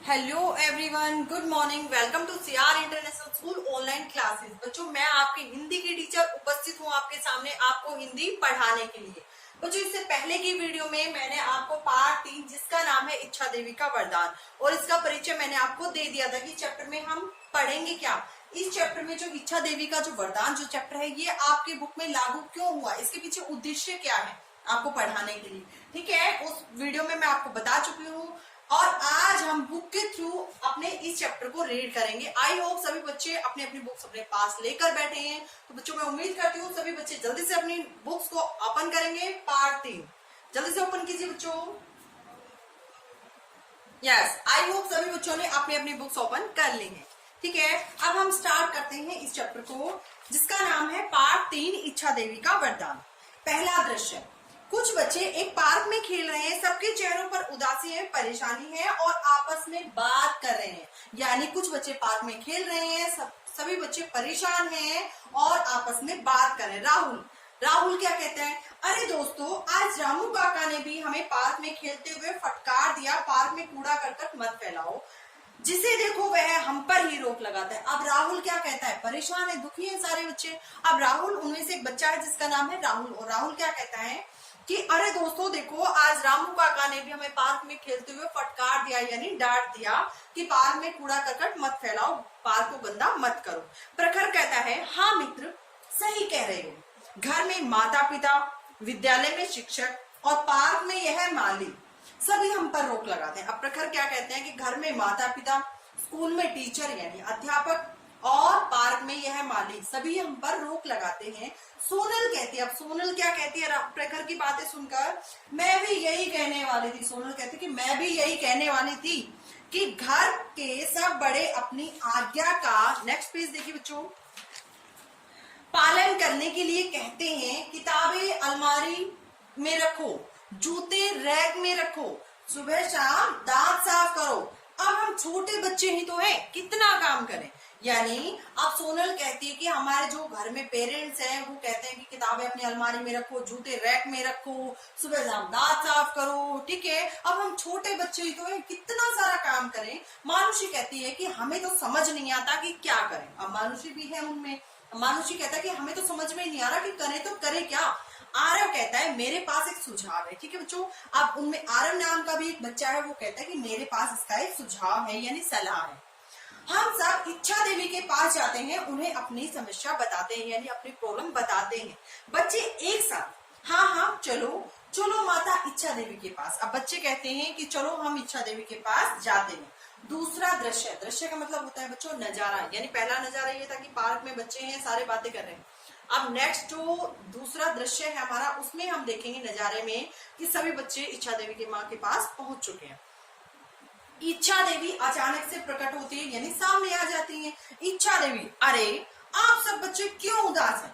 Hello everyone, good morning. Welcome to CR international school online classes. बच्चों, मैं आपके हिंदी की टीचर उपस्थित हूँ आपके सामने आपको हिंदी पढ़ाने के लिए। बच्चों, इससे पहले की वीडियो में मैंने आपको पार्ट 3 जिसका नाम है इच्छा देवी का वरदान और इसका परिचय मैंने आपको दे दिया था कि चैप्टर में हम पढ़ेंगे क्या। इस चैप्टर में जो इच्छा देवी का जो वरदान जो चैप्टर है ये आपके बुक में लागू क्यों हुआ, इसके पीछे उद्देश्य क्या है आपको पढ़ाने के लिए, ठीक है। उस वीडियो में मैं आपको बता चुकी हूँ और आज हम बुक के थ्रू अपने इस चैप्टर को रीड करेंगे। आई होप सभी बच्चे अपने अपनी बुक्स अपने पास लेकर बैठे हैं। तो बच्चों, मैं उम्मीद करती हूँ सभी बच्चे जल्दी से अपनी बुक्स को ओपन करेंगे। पार्ट 3 जल्दी से ओपन कीजिए बच्चों। यस, आई होप सभी बच्चों ने अपनी अपनी बुक्स ओपन कर ली है, ठीक है। अब हम स्टार्ट करते हैं इस चैप्टर को जिसका नाम है पार्ट 3 इच्छा देवी का वरदान। पहला दृश्य, कुछ बच्चे एक पार्क में खेल रहे हैं। सबके चेहरों पर उदासी है, परेशानी है और आपस में बात कर रहे हैं। यानी कुछ बच्चे पार्क में खेल रहे हैं, सभी बच्चे परेशान हैं और आपस में बात कर रहे हैं। राहुल क्या कहते हैं, अरे दोस्तों, आज रामू काका ने भी हमें पार्क में खेलते हुए फटकार दिया, पार्क में कूड़ा करकट मत फैलाओ, जिसे देखो वह हम पर ही रोक लगाता है। अब राहुल क्या कहता है, परेशान है, दुखी है सारे बच्चे। अब राहुल, उनमें से एक बच्चा है जिसका नाम है राहुल, और राहुल क्या कहता है कि अरे दोस्तों देखो, आज रामू काका ने भी हमें पार्क में खेलते हुए फटकार दिया, यानी डांट दिया कि पार्क में कूड़ा करकट मत फैलाओ, पार्क को गंदा मत करो। प्रखर कहता है, हाँ मित्र, सही कह रहे हो। घर में माता पिता, विद्यालय में शिक्षक और पार्क में यह माली, सभी हम पर रोक लगाते हैं। अब प्रखर क्या कहते हैं कि घर में माता पिता, स्कूल में टीचर यानी अध्यापक और पार्क में यह माली, सभी हम पर रोक लगाते हैं। सोनल कहती है, अब सोनल क्या कहती है प्रखर की बातें सुनकर, मैं भी यही कहने वाली थी। सोनल कहती कि मैं भी यही कहने वाली थी कि घर के सब बड़े अपनी आज्ञा का, नेक्स्ट पेज देखिए बच्चों, पालन करने के लिए कहते हैं। किताबें अलमारी में रखो, जूते रैक में रखो, सुबह शाम दांत साफ करो। अब हम छोटे बच्चे ही तो हैं, कितना काम करें। यानी अब सोनल कहती है कि हमारे जो घर में पेरेंट्स हैं वो कहते हैं कि किताबें अपनी अलमारी में रखो, जूते रैक में रखो, सुबह शाम दांत साफ करो, ठीक है। अब हम छोटे बच्चे ही तो हैं, कितना सारा काम करें। मानुषी कहती है कि हमें तो समझ नहीं आता कि क्या करें। अब मानुषी भी है उनमें। मानुषी कहता है कि हमें तो समझ में नहीं आ रहा कि करें तो करें क्या। आरव कहता है, मेरे पास एक सुझाव है, ठीक है बच्चों। अब उनमें आरव नाम का भी एक बच्चा है, वो कहता है कि मेरे पास इसका एक सुझाव है यानी सलाह है। हम सब इच्छा देवी के पास जाते हैं, उन्हें अपनी समस्या बताते हैं यानी अपनी प्रॉब्लम बताते हैं। बच्चे एक साथ, हाँ हाँ चलो चलो माता इच्छा देवी के पास। अब बच्चे कहते हैं कि चलो हम इच्छा देवी के पास जाते हैं। दूसरा दृश्य, दृश्य का मतलब होता है बच्चों नजारा, यानी पहला नजारा ये था कि पार्क में बच्चे हैं, सारे बातें कर रहे हैं। अब नेक्स्ट जो दूसरा दृश्य है हमारा, उसमें हम देखेंगे नजारे में कि सभी बच्चे इच्छा देवी की माँ के पास पहुंच चुके हैं। इच्छा देवी अचानक से प्रकट होती है यानी सामने आ जाती है। इच्छा देवी, अरे आप सब बच्चे क्यों उदास हैं,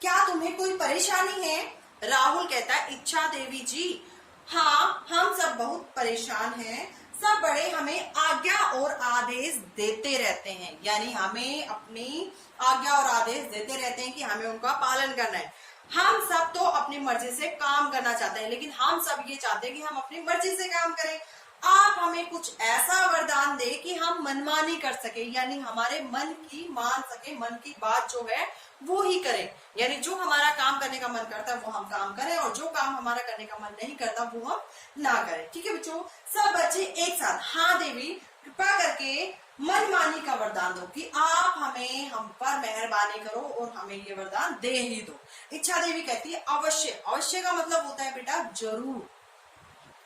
क्या तुम्हें कोई परेशानी है। राहुल कहता है, इच्छा देवी जी, हाँ हम सब बहुत परेशान हैं, सब बड़े हमें आज्ञा और आदेश देते रहते हैं, यानी हमें अपनी आज्ञा और आदेश देते रहते हैं कि हमें उनका पालन करना है। हम सब तो अपनी मर्जी से काम करना चाहते हैं, लेकिन हम सब ये चाहते हैं कि हम अपनी मर्जी से काम करें। आप हमें कुछ ऐसा वरदान दे कि हम मनमानी कर सके, यानी हमारे मन की मान सके, मन की बात जो है वो ही करें, यानी जो हमारा काम करने का मन करता है वो हम काम करें और जो काम हमारा करने का मन नहीं करता वो हम ना करें, ठीक है बच्चों। सब बच्चे एक साथ, हाँ देवी कृपा करके मनमानी का वरदान दो कि आप हमें हम पर मेहरबानी करो और हमें ये वरदान दे ही दो। इच्छा देवी कहती है, अवश्य। अवश्य का मतलब होता है बेटा जरूर,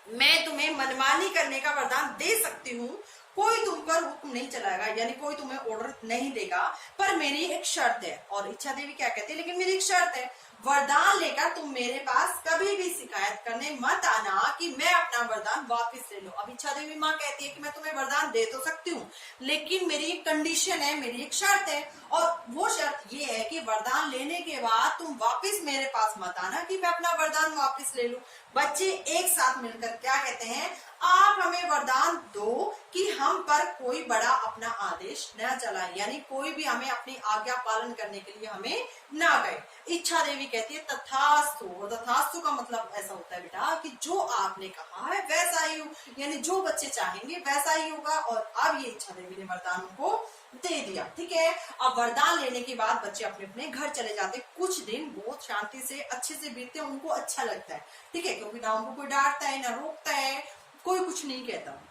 मैं तुम्हें मनमानी करने का वरदान दे सकती हूँ, कोई तुम पर हुक्म नहीं चलाएगा, यानी कोई तुम्हें ऑर्डर नहीं देगा, पर मेरी एक शर्त है। और इच्छा देवी क्या कहती है, लेकिन मेरी एक शर्त है, वरदान लेकर तुम मेरे पास कभी भी शिकायत करने मत आना कि मैं अपना वरदान वापस ले लो। अब इच्छा देवी माँ कहती है कि मैं तुम्हें वरदान दे तो सकती हूँ, लेकिन मेरी एक कंडीशन है, मेरी एक शर्त है, और वो शर्त ये है कि वरदान लेने के बाद तुम वापस मेरे पास मत आना कि मैं अपना वरदान वापस ले लूं। बच्चे एक साथ मिलकर क्या कहते हैं, आप हमें वरदान दो कि हम पर कोई बड़ा अपना आदेश न चलाए, यानी कोई भी हमें अपनी आज्ञा पालन करने के लिए हमें ना कहे। इच्छा देवी देवी कहती है तथास्तु। और तथास्तु का मतलब ऐसा होता है बेटा कि जो आपने कहा है वैसा ही हो, यानी जो बच्चे चाहेंगे वैसा ही होगा। और अब ये इच्छा देवी ने वरदान उनको दे दिया। ठीक है, अब वरदान लेने के बाद बच्चे अपने अपने घर चले जाते। कुछ दिन बहुत शांति से अच्छे से बीतते, उनको अच्छा लगता है। ठीक है, क्योंकि ना उनको कोई डांटता है ना रोकता है, कोई कुछ नहीं कहता।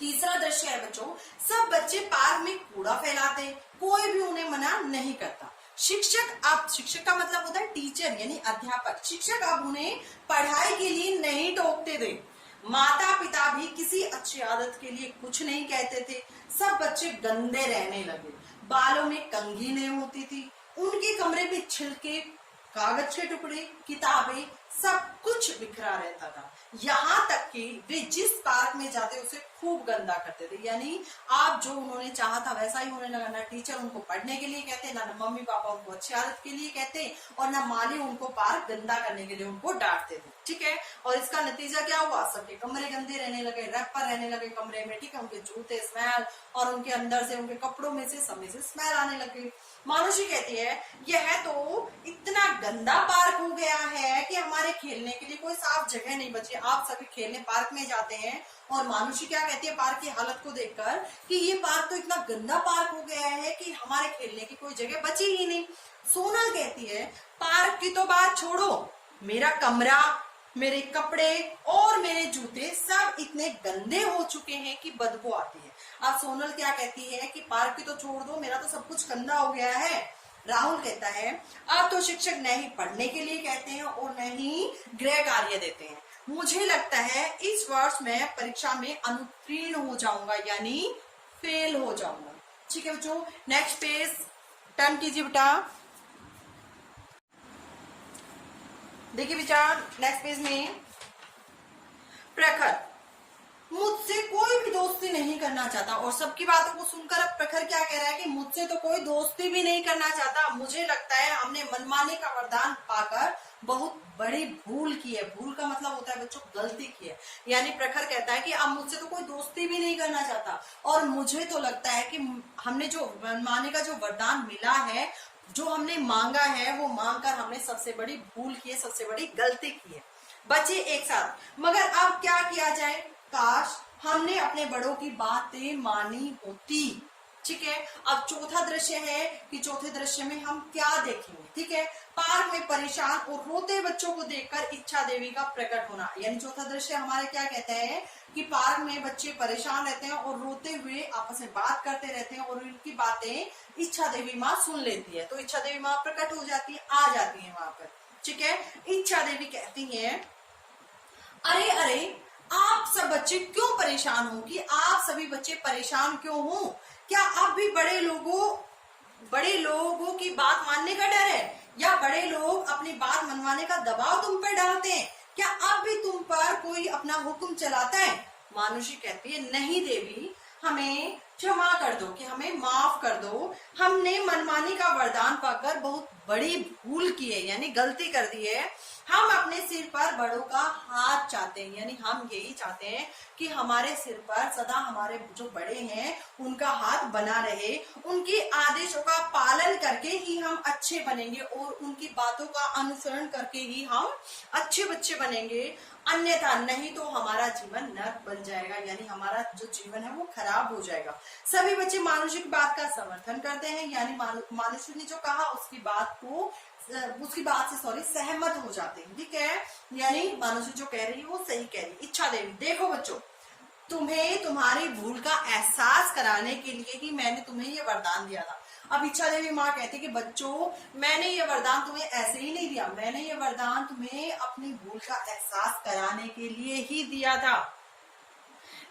तीसरा दृश्य है बच्चों, सब बच्चे पार्क में कूड़ा फैलाते, कोई भी उन्हें मना नहीं करता। शिक्षक, अब शिक्षक का मतलब होता है टीचर यानी अध्यापक, शिक्षक अब उन्हें पढ़ाई के लिए नहीं टोकते थे। माता पिता भी किसी अच्छी आदत के लिए कुछ नहीं कहते थे। सब बच्चे गंदे रहने लगे, बालों में कंघी नहीं होती थी, उनके कमरे में छिलके, कागज के टुकड़े, किताबें, सब कुछ बिखरा रहता था। यहाँ तक कि वे जिस पार्क में जाते उसे खूब गंदा करते थे। यानी आप जो उन्होंने चाहा था वैसा ही होने लगा। ना टीचर उनको पढ़ने के लिए कहते, ना मम्मी पापा उनको अच्छी आदत के लिए कहते, और ना माली उनको पार्क गंदा करने के लिए उनको डांटते थे। ठीक है, और इसका नतीजा क्या हुआ, सबके कमरे गंदे रहने लगे, रैपर रहने लगे कमरे में। ठीक है, उनके जूते स्मेल, और उनके अंदर से उनके कपड़ों में से सब में से स्मेल आने लगे। मानुषी कहती है यह तो इतना गंदा पार्क हो गया है कि हमारे खेलने के लिए कोई साफ जगह नहीं बची। आप सभी खेलने पार्क में जाते हैं, और मानुषी क्या कहती है पार्क की हालत को देखकर कि ये पार्क तो इतना गंदा पार्क हो गया है कि हमारे खेलने की कोई जगह बची ही नहीं। सोनल कहती है पार्क की तो बात छोड़ो, मेरा कमरा, मेरे कपड़े और मेरे जूते सब इतने गंदे हो चुके हैं कि बदबू आती है। अब सोनल क्या कहती है कि पार्क की तो छोड़ दो, मेरा तो सब कुछ गंदा हो गया है। राहुल कहता है अब तो शिक्षक न ही पढ़ने के लिए कहते हैं और न ही गृह कार्य देते हैं। मुझे लगता है इस वर्ष मैं परीक्षा में अनुत्तीर्ण हो जाऊंगा, यानी फेल हो जाऊंगा। ठीक है बच्चों, नेक्स्ट पेज टर्न कीजिए बेटा। देखिए विचार नेक्स्ट पेज में, प्रखर मुझसे कोई भी दोस्ती नहीं करना चाहता। और सबकी बातों को सुनकर अब प्रखर क्या कह रहा है कि मुझसे तो कोई दोस्ती भी नहीं करना चाहता। मुझे लगता है हमने मनमाने का वरदान पाकर बहुत बड़ी भूल की है। भूल का मतलब होता है बच्चों गलती की है। यानी प्रखर कहता है कि अब मुझसे तो कोई दोस्ती भी नहीं करना चाहता, और मुझे तो लगता है कि हमने जो मनमाने का जो वरदान मिला है, जो हमने मांगा है, वो मांगकर हमने सबसे बड़ी भूल की है, सबसे बड़ी गलती की है। बच्चे एक साथ, मगर अब क्या किया जाए, काश हमने अपने बड़ों की बातें मानी होती। ठीक है, अब चौथा दृश्य है कि चौथे दृश्य में हम क्या देखेंगे। ठीक है, पार्क में परेशान और रोते बच्चों को देखकर इच्छा देवी का प्रकट होना। यानी चौथा दृश्य हमारे क्या कहते हैं कि पार्क में बच्चे परेशान रहते हैं और रोते हुए आपस में बात करते रहते हैं, और उनकी बातें इच्छा देवी माँ सुन लेती है। तो इच्छा देवी माँ प्रकट हो जाती है, आ जाती है वहां पर। ठीक है, इच्छा देवी कहती है अरे अरे आप सब बच्चे क्यों परेशान हो, कि आप सभी बच्चे परेशान क्यों हो? क्या अब भी बड़े लोगों की बात मानने का डर है, या बड़े लोग अपनी बात मनवाने का दबाव तुम पर डालते हैं? क्या अब भी तुम पर कोई अपना हुक्म चलाता है? मानुषी कहती है नहीं देवी, हमें क्षमा कर दो, कि हमें माफ कर दो। हमने मनमानी का वरदान पाकर बहुत बड़ी भूल की है, यानी गलती कर दी है। हम अपने सिर पर बड़ों का हाथ चाहते हैं, यानी हम यही चाहते हैं कि हमारे सिर पर सदा हमारे जो बड़े हैं उनका हाथ बना रहे। उनके आदेशों का पालन करके ही हम अच्छे बनेंगे, और उनकी बातों का अनुसरण करके ही हम अच्छे बच्चे बनेंगे। अन्यथा नहीं तो हमारा जीवन नर्क बन जाएगा, यानी हमारा जो जीवन है वो खराब हो जाएगा। सभी बच्चे मानुषी की बात का समर्थन करते हैं, यानी मानुषी ने जो कहा उसकी बात से सहमत हो जाते हैं। ठीक है, यानी मानुषी जो कह रही है वो सही कह रही है। इच्छा देवी देखो बच्चों, तुम्हें तुम्हारी भूल का एहसास कराने के लिए ही मैंने तुम्हें ये वरदान दिया था। अब इच्छा देवी माँ कहती है कि बच्चों मैंने ये वरदान तुम्हें ऐसे ही नहीं दिया, मैंने ये वरदान तुम्हें अपनी भूल का एहसास कराने के लिए ही दिया था।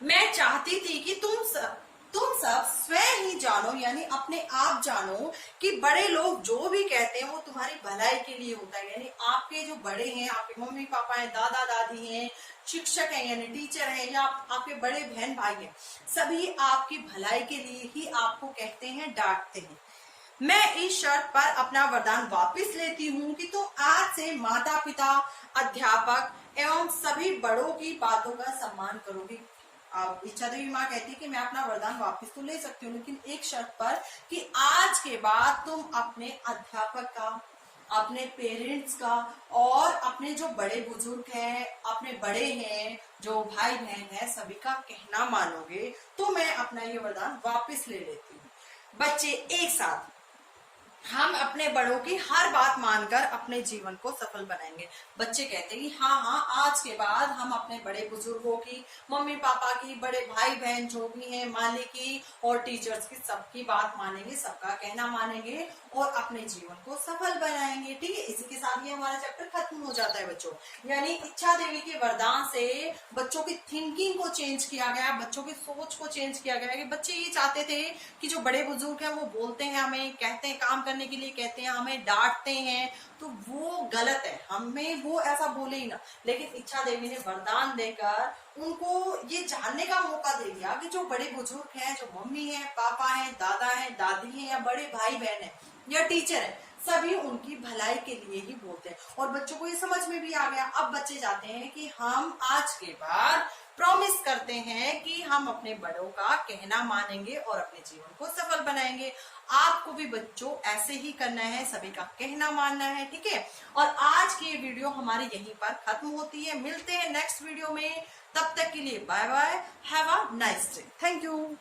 मैं चाहती थी कि तुम सब स्वयं ही जानो, यानी अपने आप जानो कि बड़े लोग जो भी कहते हैं वो तुम्हारी भलाई के लिए होता है। यानी आपके जो बड़े हैं, आपके मम्मी पापा हैं, दादा दादी हैं, शिक्षक हैं यानी टीचर हैं, या आपके बड़े बहन भाई हैं, सभी आपकी भलाई के लिए ही आपको कहते हैं, डांटते हैं। मैं इस शर्त पर अपना वरदान वापस लेती हूँ कि तुम आज से माता पिता, अध्यापक एवं सभी बड़ों की बातों का सम्मान करोगी। अब इच्छा देवी माँ कहती है कि मैं अपना वरदान वापस तो ले सकती हूँ, लेकिन एक शर्त पर कि आज के बाद तुम अपने अध्यापक का, अपने पेरेंट्स का और अपने जो बड़े बुजुर्ग हैं, अपने बड़े हैं, जो भाई बहन है, सभी का कहना मानोगे तो मैं अपना ये वरदान वापस ले लेती हूँ। बच्चे एक साथ हम अपने बड़ों की हर बात मानकर अपने जीवन को सफल बनाएंगे। बच्चे कहते हैं कि हाँ हाँ, आज के बाद हम अपने बड़े बुजुर्गों की, मम्मी पापा की, बड़े भाई बहन जो भी हैं, मालिक की और टीचर्स की, सबकी बात मानेंगे, सबका कहना मानेंगे और अपने जीवन को सफल बनाएंगे। ठीक है, इसी के साथ ये हमारा चैप्टर खत्म हो जाता है बच्चों। यानी इच्छा देवी के वरदान से बच्चों की थिंकिंग को चेंज किया गया, बच्चों की सोच को चेंज किया गया। कि बच्चे ये चाहते थे कि जो बड़े बुजुर्ग हैं वो बोलते हैं, हमें कहते हैं काम करने के लिए, कहते हैं, हमें डांटते हैं, तो वो गलत है, हमें वो ऐसा बोले ही ना। लेकिन इच्छा देवी ने वरदान देकर उनको ये जानने का मौका दे दिया कि जो बड़े बुजुर्ग हैं, जो मम्मी है, पापा है, दादा है, दादी है या बड़े भाई बहन है या टीचर है, सभी उनकी भलाई के लिए ही बोलते हैं। और बच्चों को ये समझ में भी आ गया। अब बच्चे चाहते हैं कि हम आज के बाद प्रॉमिस करते हैं कि हम अपने बड़ों का कहना मानेंगे और अपने जीवन को सफल बनाएंगे। आपको भी बच्चों ऐसे ही करना है, सभी का कहना मानना है। ठीक है, और आज की ये वीडियो हमारी यहीं पर खत्म होती है। मिलते हैं नेक्स्ट वीडियो में, तब तक के लिए bye bye, have a nice day, thank you.